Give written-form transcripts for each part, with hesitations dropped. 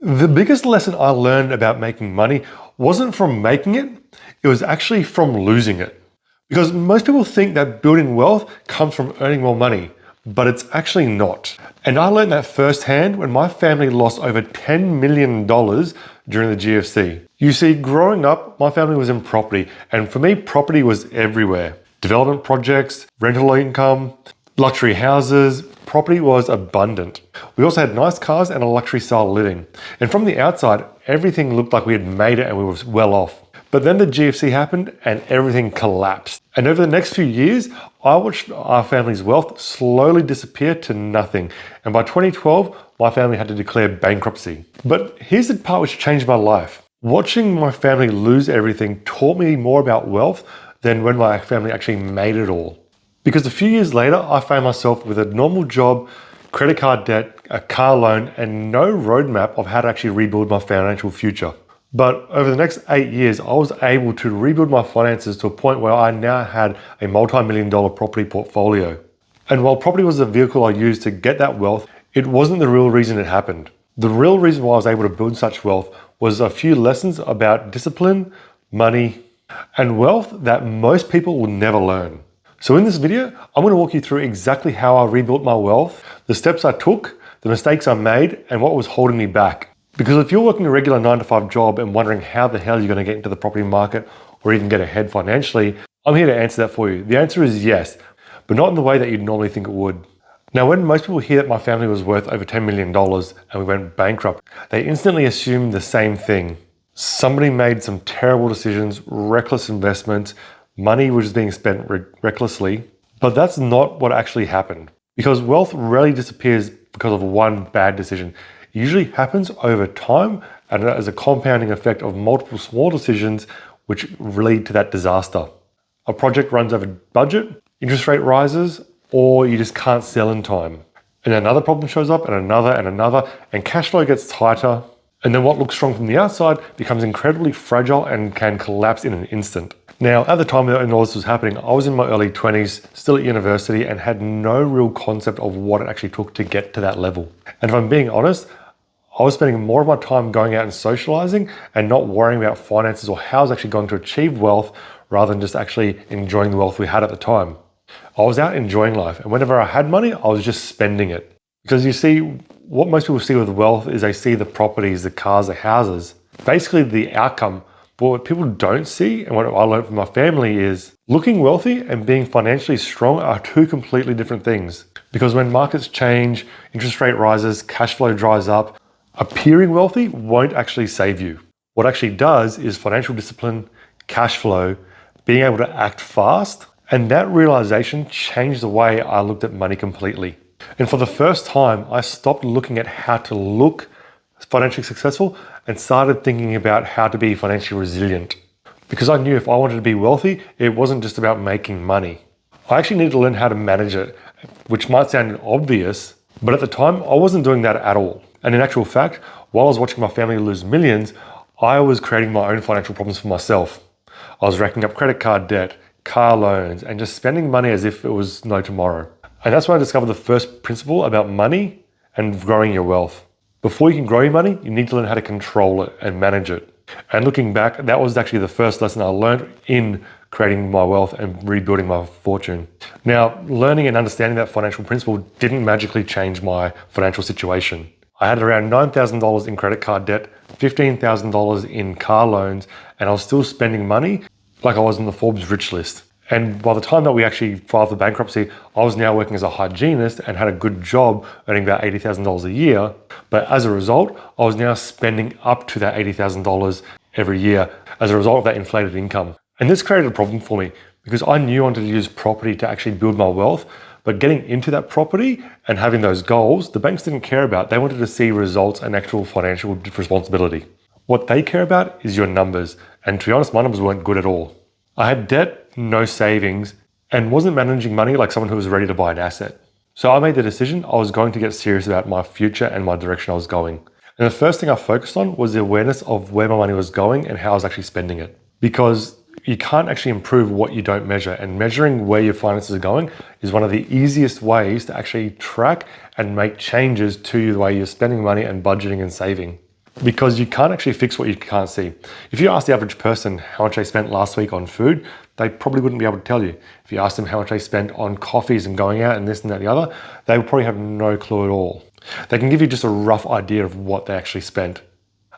The biggest lesson I learned about making money wasn't from making it was actually from losing it. Because most people think that building wealth comes from earning more money, but it's actually not. And I learned that firsthand when my family lost over $10 million during the GFC. You see, growing up, my family was in property, and for me, property was everywhere. Development projects, rental income, luxury houses, property was abundant. We also had nice cars and a luxury style living. And from the outside, everything looked like we had made it and we were well off. But then the GFC happened and everything collapsed. And over the next few years, I watched our family's wealth slowly disappear to nothing. And by 2012, my family had to declare bankruptcy. But here's the part which changed my life. Watching my family lose everything taught me more about wealth than when my family actually made it all. Because a few years later, I found myself with a normal job, credit card debt, a car loan, and no roadmap of how to actually rebuild my financial future. But over the next 8 years, I was able to rebuild my finances to a point where I now had a multi-million-dollar property portfolio. And while property was the vehicle I used to get that wealth, it wasn't the real reason it happened. The real reason why I was able to build such wealth was a few lessons about discipline, money, and wealth that most people will never learn. So in this video, I'm going to walk you through exactly how I rebuilt my wealth, the steps I took, the mistakes I made, and what was holding me back. Because if you're working a regular 9-to-5 job and wondering how the hell you're going to get into the property market or even get ahead financially, I'm here to answer that for you. The answer is yes, but not in the way that you'd normally think it would. Now, when most people hear that my family was worth over $10 million and we went bankrupt, they instantly assume the same thing. Somebody made some terrible decisions, reckless investments, money was being spent recklessly, but that's not what actually happened. Because wealth rarely disappears because of one bad decision. It usually happens over time and as a compounding effect of multiple small decisions which lead to that disaster. A project runs over budget, interest rate rises, or you just can't sell in time. And another problem shows up and another, and cash flow gets tighter. And then what looks strong from the outside becomes incredibly fragile and can collapse in an instant. Now, at the time that all this was happening, I was in my early 20s, still at university, and had no real concept of what it actually took to get to that level. And if I'm being honest, I was spending more of my time going out and socializing and not worrying about finances or how I was actually going to achieve wealth rather than just actually enjoying the wealth we had at the time. I was out enjoying life, and whenever I had money, I was just spending it. Because you see, what most people see with wealth is they see the properties, the cars, the houses, basically the outcome. But what people don't see, and what I learned from my family, is looking wealthy and being financially strong are two completely different things. Because when markets change, interest rate rises, cash flow dries up, appearing wealthy won't actually save you. What actually does is financial discipline, cash flow, being able to act fast, and that realization changed the way I looked at money completely. And for the first time, I stopped looking at how to look financially successful and started thinking about how to be financially resilient. Because I knew if I wanted to be wealthy, it wasn't just about making money. I actually needed to learn how to manage it, which might sound obvious, but at the time, I wasn't doing that at all. And in actual fact, while I was watching my family lose millions, I was creating my own financial problems for myself. I was racking up credit card debt, car loans, and just spending money as if it was no tomorrow. And that's when I discovered the first principle about money and growing your wealth. Before you can grow your money, you need to learn how to control it and manage it. And looking back, that was actually the first lesson I learned in creating my wealth and rebuilding my fortune. Now, learning and understanding that financial principle didn't magically change my financial situation. I had around $9,000 in credit card debt, $15,000 in car loans, and I was still spending money like I was on the Forbes rich list. And by the time that we actually filed for bankruptcy, I was now working as a hygienist and had a good job earning about $80,000 a year. But as a result, I was now spending up to that $80,000 every year as a result of that inflated income. And this created a problem for me because I knew I wanted to use property to actually build my wealth. But getting into that property and having those goals, the banks didn't care about. They wanted to see results and actual financial responsibility. What they care about is your numbers. And to be honest, my numbers weren't good at all. I had debt, no savings, and wasn't managing money like someone who was ready to buy an asset. So I made the decision I was going to get serious about my future and my direction I was going. And the first thing I focused on was the awareness of where my money was going and how I was actually spending it. Because you can't actually improve what you don't measure, and measuring where your finances are going is one of the easiest ways to actually track and make changes to the way you're spending money and budgeting and saving. because you can't actually fix what you can't see. If you ask the average person how much they spent last week on food, they probably wouldn't be able to tell you. If you ask them how much they spent on coffees and going out and this and that and the other, they would probably have no clue at all. They can give you just a rough idea of what they actually spent.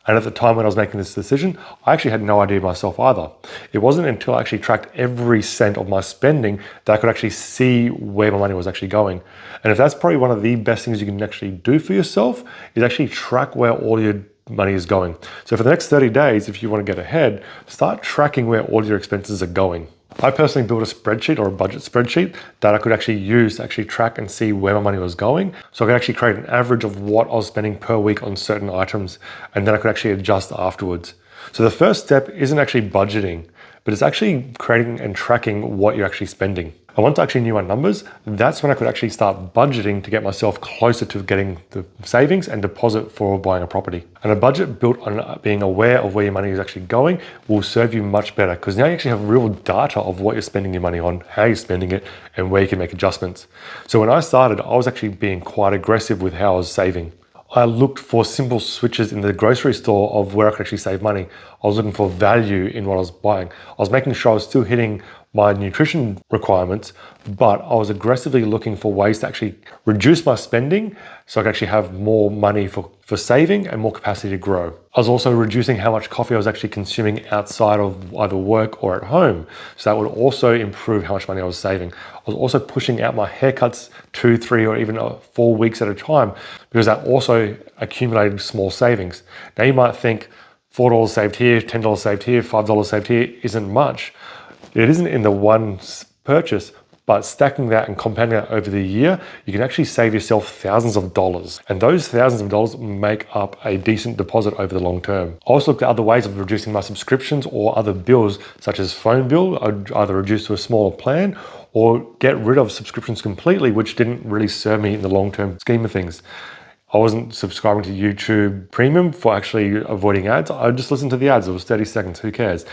And at the time when I was making this decision, I actually had no idea myself either. It wasn't until I actually tracked every cent of my spending that I could actually see where my money was actually going. And if that's probably one of the best things you can actually do for yourself, is actually track where all your money is going. So for the next 30 days, if you want to get ahead, start tracking where all your expenses are going. I personally built a spreadsheet or a budget spreadsheet that I could actually use to actually track and see where my money was going. So I could actually create an average of what I was spending per week on certain items, and then I could actually adjust afterwards. So the first step isn't actually budgeting, but it's actually creating and tracking what you're actually spending. And once I actually knew my numbers, that's when I could actually start budgeting to get myself closer to getting the savings and deposit for buying a property. And a budget built on being aware of where your money is actually going will serve you much better, because now you actually have real data of what you're spending your money on, how you're spending it, and where you can make adjustments. So when I started, I was actually being quite aggressive with how I was saving. I looked for simple switches in the grocery store of where I could actually save money. I was looking for value in what I was buying. I was making sure I was still hitting my nutrition requirements, but I was aggressively looking for ways to actually reduce my spending so I could actually have more money for saving and more capacity to grow. I was also reducing how much coffee I was actually consuming outside of either work or at home. So that would also improve how much money I was saving. I was also pushing out my haircuts 2, 3, or even 4 weeks at a time, because that also accumulated small savings. Now you might think $4 saved here, $10 saved here, $5 saved here isn't much. It isn't in the one purchase, but stacking that and compounding that over the year, you can actually save yourself thousands of dollars. And those thousands of dollars make up a decent deposit over the long term. I also looked at other ways of reducing my subscriptions or other bills, such as phone bill. I'd either reduce to a smaller plan or get rid of subscriptions completely, which didn't really serve me in the long-term scheme of things. I wasn't subscribing to YouTube Premium for actually avoiding ads. I just listened to the ads. It was 30 seconds, who cares?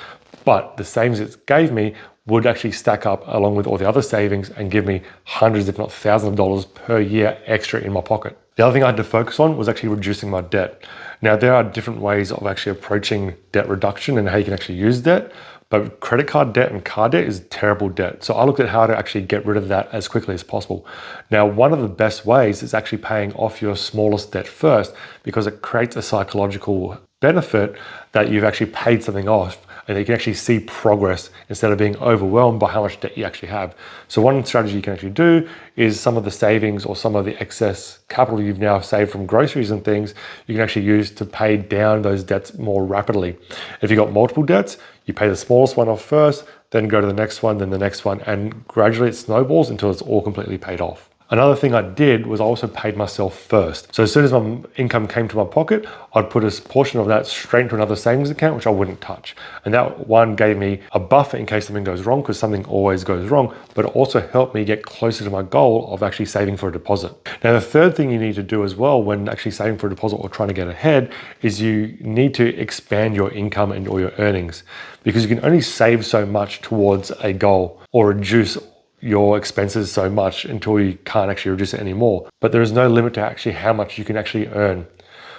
But the savings it gave me would actually stack up along with all the other savings and give me hundreds, if not thousands of dollars per year extra in my pocket. The other thing I had to focus on was actually reducing my debt. Now, there are different ways of actually approaching debt reduction and how you can actually use debt, but credit card debt and car debt is terrible debt. So I looked at how to actually get rid of that as quickly as possible. Now, one of the best ways is actually paying off your smallest debt first, because it creates a psychological benefit that you've actually paid something off, and you can actually see progress instead of being overwhelmed by how much debt you actually have. So one strategy you can actually do is some of the savings or some of the excess capital you've now saved from groceries and things, you can actually use to pay down those debts more rapidly. If you've got multiple debts, you pay the smallest one off first, then go to the next one, then the next one, and gradually it snowballs until it's all completely paid off. Another thing I did was I also paid myself first. So as soon as my income came to my pocket, I'd put a portion of that straight into another savings account, which I wouldn't touch. And that one gave me a buffer in case something goes wrong, because something always goes wrong, but it also helped me get closer to my goal of actually saving for a deposit. Now, the third thing you need to do as well when actually saving for a deposit or trying to get ahead is you need to expand your income and or your earnings, because you can only save so much towards a goal or reduce your expenses so much until you can't actually reduce it anymore. But there is no limit to actually how much you can actually earn.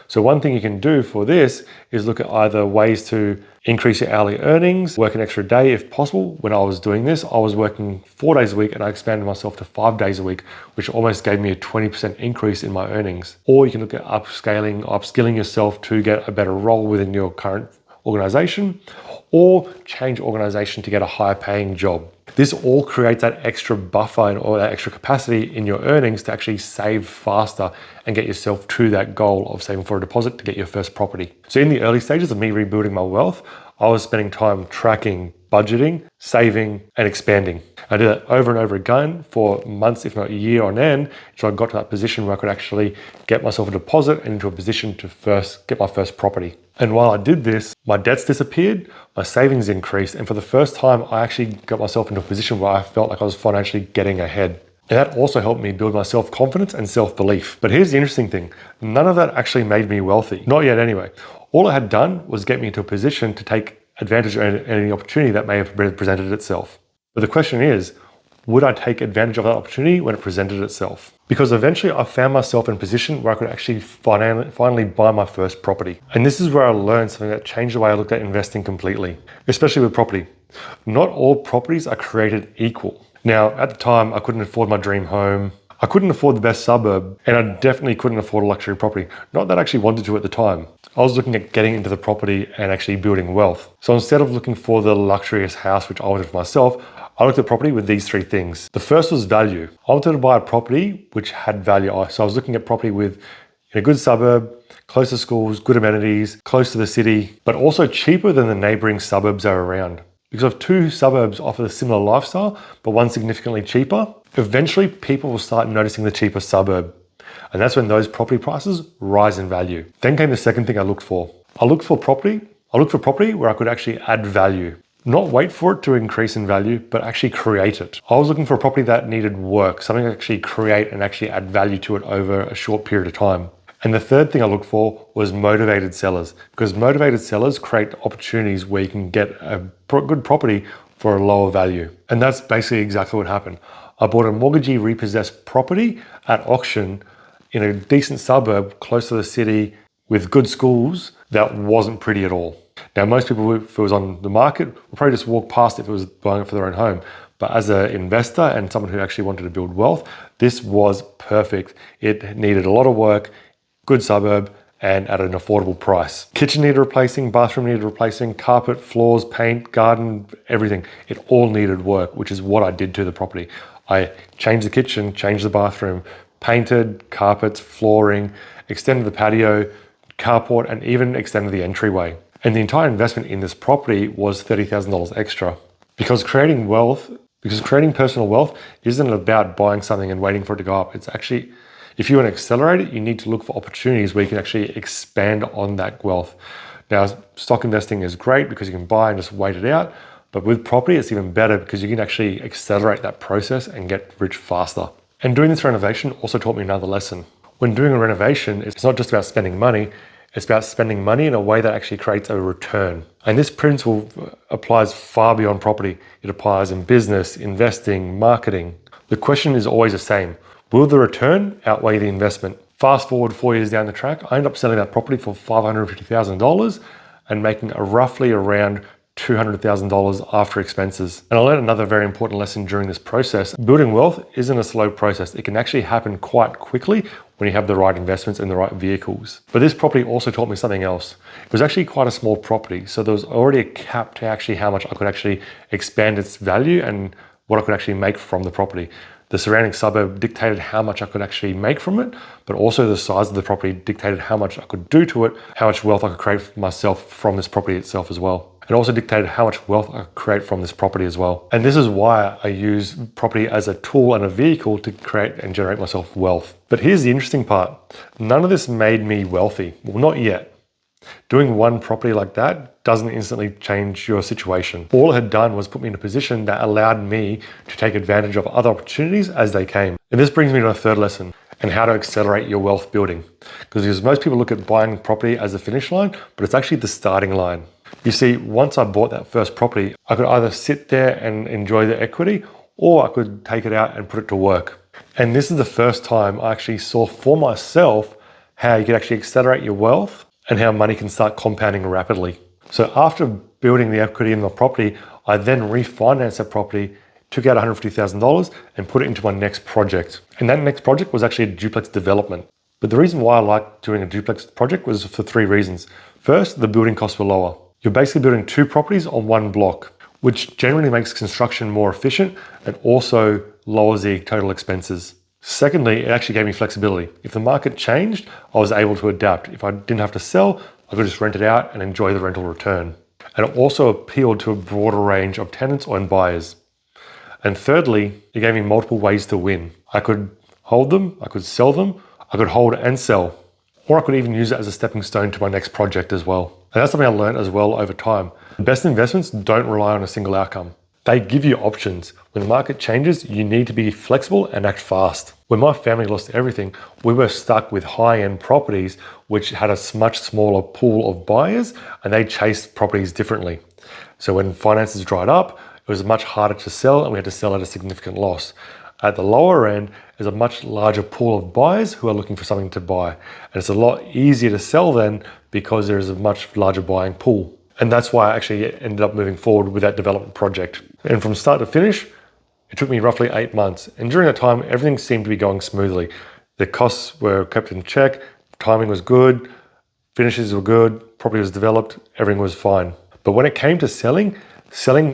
So one thing you can do for this is look at either ways to increase your hourly earnings, work an extra day if possible. When I was doing this, I was working 4 days a week and I expanded myself to 5 days a week, which almost gave me a 20% increase in my earnings. Or you can look at upskilling yourself to get a better role within your current organization, or change organization to get a higher paying job. This all creates that extra buffer or that extra capacity in your earnings to actually save faster and get yourself to that goal of saving for a deposit to get your first property. So in the early stages of me rebuilding my wealth, I was spending time tracking, budgeting, saving, and expanding. I did that over and over again for months, if not a year on end, until I got to that position where I could actually get myself a deposit and into a position to first get my first property. And while I did this, my debts disappeared, my savings increased, and for the first time, I actually got myself into a position where I felt like I was financially getting ahead. And that also helped me build my self-confidence and self-belief. But here's the interesting thing. None of that actually made me wealthy. Not yet anyway. All I had done was get me into a position to take advantage of any opportunity that may have presented itself. But the question is, Would I take advantage of that opportunity when it presented itself? Because eventually I found myself in a position where I could actually finally buy my first property. And this is where I learned something that changed the way I looked at investing completely, especially with property. Not all properties are created equal. Now, at the time, I couldn't afford my dream home. I couldn't afford the best suburb, and I definitely couldn't afford a luxury property. Not that I actually wanted to at the time. I was looking at getting into the property and actually building wealth. So instead of looking for the luxurious house, which I wanted for myself, I looked at property with these three things. The first was value. I wanted to buy a property which had value. So I was looking at property with in a good suburb, close to schools, good amenities, close to the city, but also cheaper than the neighboring suburbs that are around. Because if two suburbs offer a similar lifestyle, but one significantly cheaper, eventually people will start noticing the cheaper suburb. And that's when those property prices rise in value. Then came the second thing I looked for. I looked for property where I could actually add value. Not wait for it to increase in value, but actually create it. I was looking for a property that needed work, something to actually create and actually add value to it over a short period of time. And the third thing I looked for was motivated sellers, because motivated sellers create opportunities where you can get a good property for a lower value. And that's basically exactly what happened. I bought a mortgagee repossessed property at auction in a decent suburb close to the city with good schools that wasn't pretty at all. Now, most people, if it was on the market, would probably just walk past if it was buying it for their own home. But as an investor and someone who actually wanted to build wealth, this was perfect. It needed a lot of work, good suburb, and at an affordable price. Kitchen needed replacing, bathroom needed replacing, carpet, floors, paint, garden, everything. It all needed work, which is what I did to the property. I changed the kitchen, changed the bathroom, painted, carpets, flooring, extended the patio, carport, and even extended the entryway. And the entire investment in this property was $30,000 extra. Because creating personal wealth isn't about buying something and waiting for it to go up. It's actually, if you want to accelerate it, you need to look for opportunities where you can actually expand on that wealth. Now, stock investing is great because you can buy and just wait it out. But with property, it's even better because you can actually accelerate that process and get rich faster. And doing this renovation also taught me another lesson. When doing a renovation, it's not just about spending money, it's about spending money in a way that actually creates a return. And this principle applies far beyond property. It applies in business, investing, marketing. The question is always the same. Will the return outweigh the investment? Fast forward 4 years down the track, I ended up selling that property for $550,000 and making roughly around $200,000 after expenses. And I learned another very important lesson during this process. Building wealth isn't a slow process. It can actually happen quite quickly when you have the right investments and the right vehicles. But this property also taught me something else. It was actually quite a small property. So there was already a cap to actually how much I could actually expand its value and what I could actually make from the property. The surrounding suburb dictated how much I could actually make from it, but also the size of the property dictated how much I could do to it, how much wealth I could create for myself from this property itself as well. It also dictated how much wealth I could create from this property as well. And this is why I use property as a tool and a vehicle to create and generate myself wealth. But here's the interesting part. None of this made me wealthy. Well, not yet. Doing one property like that doesn't instantly change your situation. All it had done was put me in a position that allowed me to take advantage of other opportunities as they came. And this brings me to a third lesson and how to accelerate your wealth building. Because most people look at buying property as the finish line, but it's actually the starting line. You see, once I bought that first property, I could either sit there and enjoy the equity, or I could take it out and put it to work. And this is the first time I actually saw for myself how you can actually accelerate your wealth and how money can start compounding rapidly. So after building the equity in the property, I then refinanced that property, took out $150,000 and put it into my next project. And that next project was actually a duplex development. But the reason why I liked doing a duplex project was for 3 reasons. First, the building costs were lower. You're basically building 2 properties on 1 block, which generally makes construction more efficient and also lowers the total expenses. Secondly, it actually gave me flexibility. If the market changed, I was able to adapt. If I didn't have to sell, I could just rent it out and enjoy the rental return. And it also appealed to a broader range of tenants and buyers. And thirdly, it gave me multiple ways to win. I could hold them, I could sell them, I could hold and sell, or I could even use it as a stepping stone to my next project as well. And that's something I learned as well over time. The best investments don't rely on a single outcome. They give you options. When the market changes, you need to be flexible and act fast. When my family lost everything, we were stuck with high-end properties which had a much smaller pool of buyers, and they chased properties differently. So when finances dried up, it was much harder to sell and we had to sell at a significant loss. At the lower end is a much larger pool of buyers who are looking for something to buy. And it's a lot easier to sell then because there is a much larger buying pool. And that's why I actually ended up moving forward with that development project. And from start to finish, it took me roughly 8 months. And during that time, everything seemed to be going smoothly. The costs were kept in check, timing was good, finishes were good, property was developed, everything was fine. But when it came to selling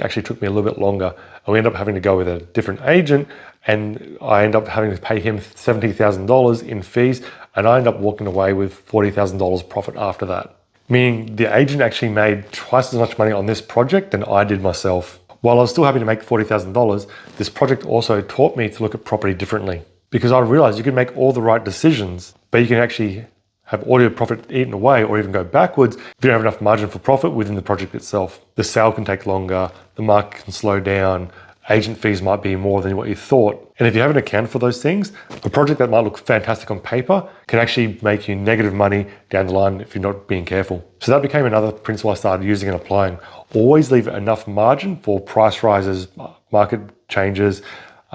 actually took me a little bit longer. And we ended up having to go with a different agent, and I ended up having to pay him $70,000 in fees, and I ended up walking away with $40,000 profit after that. Meaning the agent actually made twice as much money on this project than I did myself. While I was still happy to make $40,000, this project also taught me to look at property differently. Because I realized you can make all the right decisions, but you can actually have all your profit eaten away or even go backwards if you don't have enough margin for profit within the project itself. The sale can take longer, the market can slow down, agent fees might be more than what you thought. And if you haven't accounted for those things, a project that might look fantastic on paper can actually make you negative money down the line if you're not being careful. So that became another principle I started using and applying. Always leave enough margin for price rises, market changes,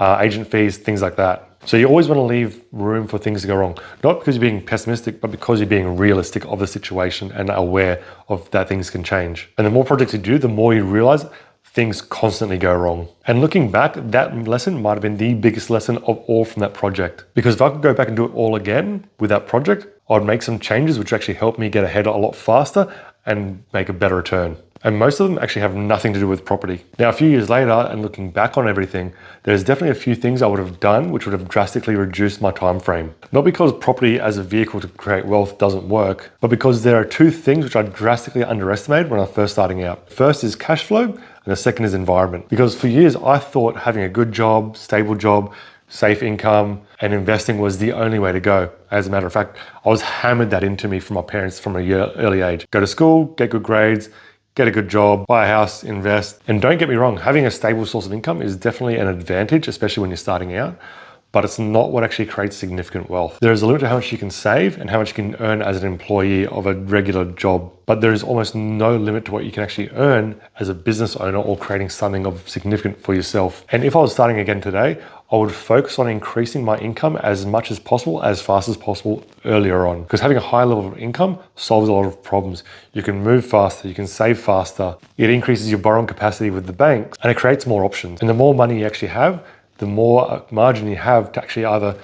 agent fees, things like that. So you always want to leave room for things to go wrong. Not because you're being pessimistic, but because you're being realistic of the situation and aware of that things can change. And the more projects you do, the more you realize things constantly go wrong. And looking back, that lesson might have been the biggest lesson of all from that project. Because if I could go back and do it all again with that project, I'd make some changes which actually helped me get ahead a lot faster and make a better return. And most of them actually have nothing to do with property. Now, a few years later, and looking back on everything, there's definitely a few things I would have done which would have drastically reduced my time frame. Not because property as a vehicle to create wealth doesn't work, but because there are two things which I drastically underestimated when I was first starting out. First is cash flow, and the second is environment. Because for years, I thought having a good job, stable job, safe income, and investing was the only way to go. As a matter of fact, I was hammered that into me from my parents from an early age. Go to school, get good grades, get a good job, buy a house, invest. And don't get me wrong, having a stable source of income is definitely an advantage, especially when you're starting out, but it's not what actually creates significant wealth. There is a limit to how much you can save and how much you can earn as an employee of a regular job, but there is almost no limit to what you can actually earn as a business owner or creating something of significant for yourself. And if I was starting again today, I would focus on increasing my income as much as possible, as fast as possible earlier on. Because having a high level of income solves a lot of problems. You can move faster, you can save faster, it increases your borrowing capacity with the bank, and it creates more options. And the more money you actually have, the more margin you have to actually either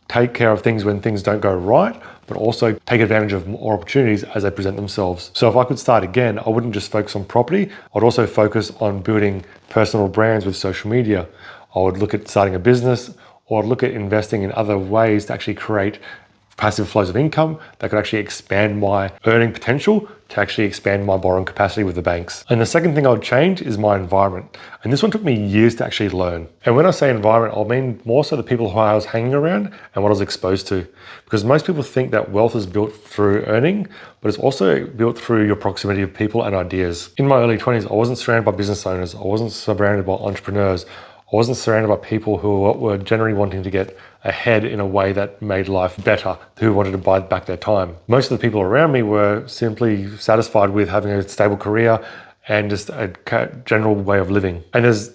take care of things when things don't go right, but also take advantage of more opportunities as they present themselves. So if I could start again, I wouldn't just focus on property, I'd also focus on building personal brands with social media. I would look at starting a business, or I'd look at investing in other ways to actually create passive flows of income that could actually expand my earning potential to actually expand my borrowing capacity with the banks. And the second thing I would change is my environment. And this one took me years to actually learn. And when I say environment, I mean more so the people who I was hanging around and what I was exposed to. Because most people think that wealth is built through earning, but it's also built through your proximity of people and ideas. In my early 20s, I wasn't surrounded by business owners. I wasn't surrounded by entrepreneurs. I wasn't surrounded by people who were generally wanting to get ahead in a way that made life better, who wanted to buy back their time. Most of the people around me were simply satisfied with having a stable career and just a general way of living. And there's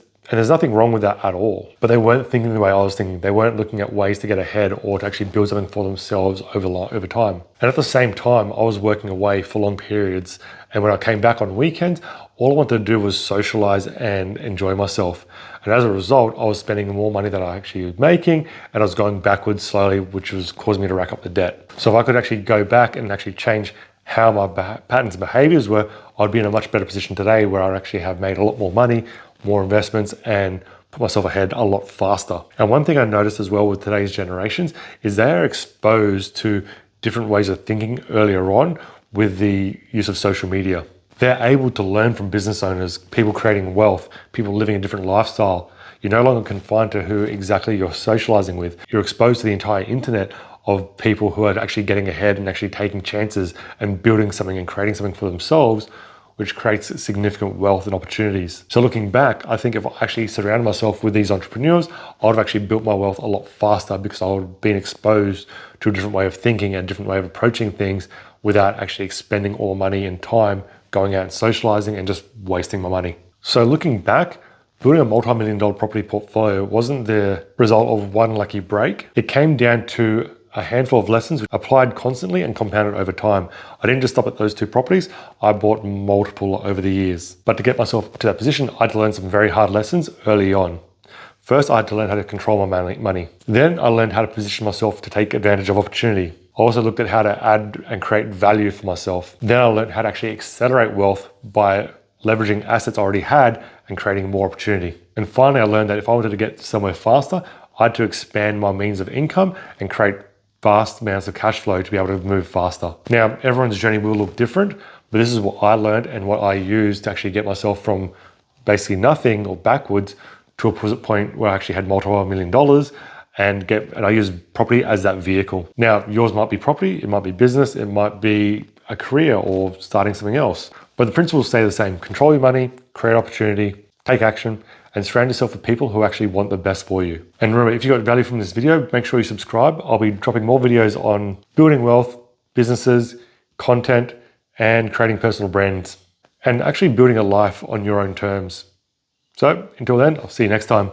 nothing wrong with that at all. But they weren't thinking the way I was thinking. They weren't looking at ways to get ahead or to actually build something for themselves over time. And at the same time, I was working away for long periods. And when I came back on weekends, all I wanted to do was socialize and enjoy myself. And as a result, I was spending more money than I actually was making, and I was going backwards slowly, which was causing me to rack up the debt. So if I could actually go back and actually change how my patterns and behaviors were, I'd be in a much better position today where I actually have made a lot more money, more investments, and put myself ahead a lot faster. And one thing I noticed as well with today's generations is they are exposed to different ways of thinking earlier on with the use of social media. They're able to learn from business owners, people creating wealth, people living a different lifestyle. You're no longer confined to who exactly you're socializing with. You're exposed to the entire internet of people who are actually getting ahead and actually taking chances and building something and creating something for themselves, which creates significant wealth and opportunities. So looking back, I think if I actually surrounded myself with these entrepreneurs, I would have actually built my wealth a lot faster because I would have been exposed to a different way of thinking and a different way of approaching things without actually expending all money and time going out and socializing and just wasting my money. So looking back, Building a multi-million dollar property portfolio wasn't the result of one lucky break. It came down to a handful of lessons applied constantly and compounded over time. I didn't just stop at those 2 properties, I bought multiple over the years. But to get myself to that position, I had to learn some very hard lessons early on. First, I had to learn how to control my money. Then I learned how to position myself to take advantage of opportunity. I also looked at how to add and create value for myself. Then I learned how to actually accelerate wealth by leveraging assets I already had and creating more opportunity. And finally, I learned that if I wanted to get somewhere faster, I had to expand my means of income and create vast amounts of cash flow to be able to move faster. Now, everyone's journey will look different, but this is what I learned and what I used to actually get myself from basically nothing or backwards to a point where I actually had multiple $1 million and I use property as that vehicle. Now, yours might be property, it might be business, it might be a career or starting something else. But the principles stay the same. Control your money, create opportunity, take action, and surround yourself with people who actually want the best for you. And remember, if you got value from this video, make sure you subscribe. I'll be dropping more videos on building wealth, businesses, content, and creating personal brands, and actually building a life on your own terms. So until then, I'll see you next time.